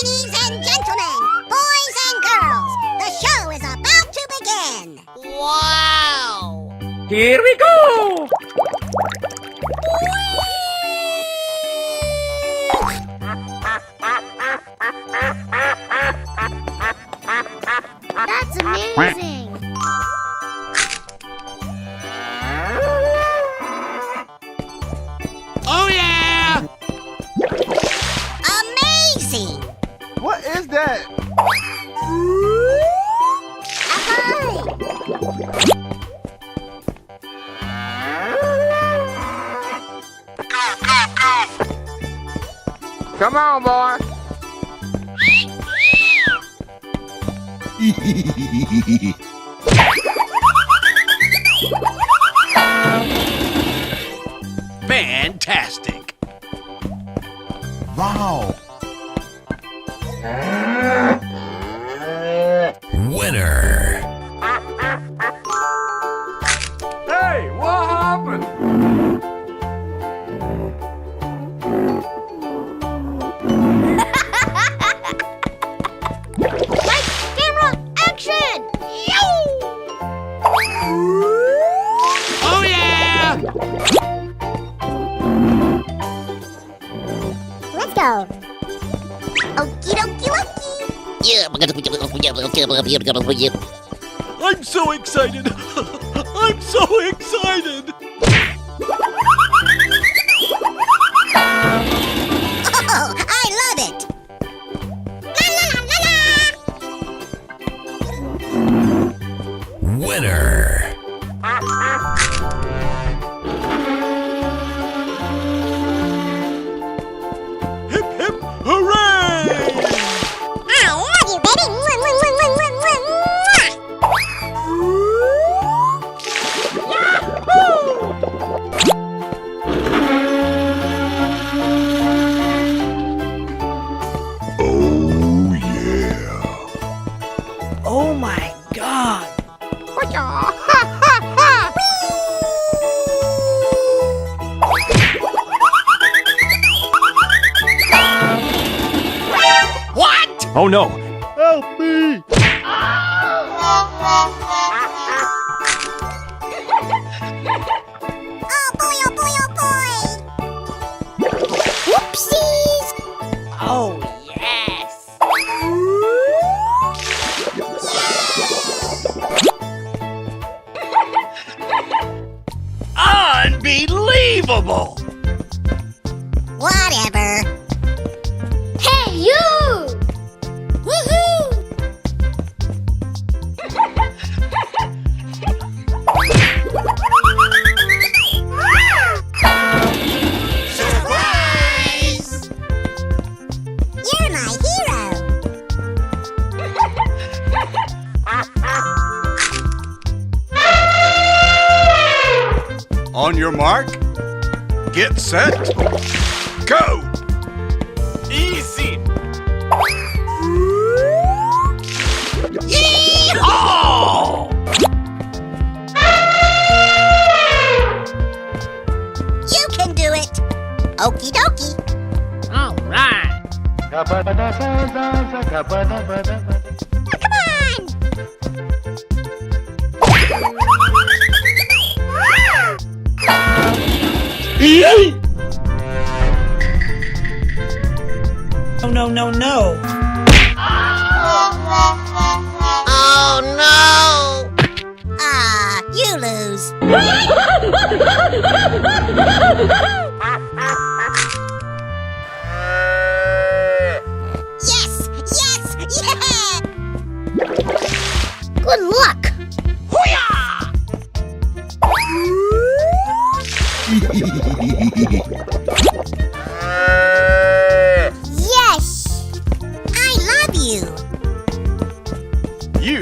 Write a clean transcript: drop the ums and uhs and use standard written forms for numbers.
Ladies and gentlemen, boys and girls, the show is about to begin. Wow! Here we go! That's amazing! Oh yeah! Amazing! What is that? Come on, boy. Fantastic! Wow. Winner. Hey, what happened? Lights, camera, action! Yo! Oh yeah! Let's go. Okie dokie dokie. I'm so excited! I'm so excited! Oh, I love it. La la la la la. Winner. Hip hip hooray! I love you, baby. Mwah, mwah, mwah, mwah, mwah, mwah, Oh yeah. Oh my god! What? Oh no. Help me. Oh boy, oh boy, oh boy. Whoopsies. Oh yes! Unbelievable! Whatever. Hey, you! Woohoo! Surprise! You're my hero. On your mark, get set, go! Easy! Yee-haw! You can do it. Okie dokie. All right! Come No, no, no, no! Oh no! Ah, you lose. Yes, yes, yeah. Good luck! Yes. I love you. You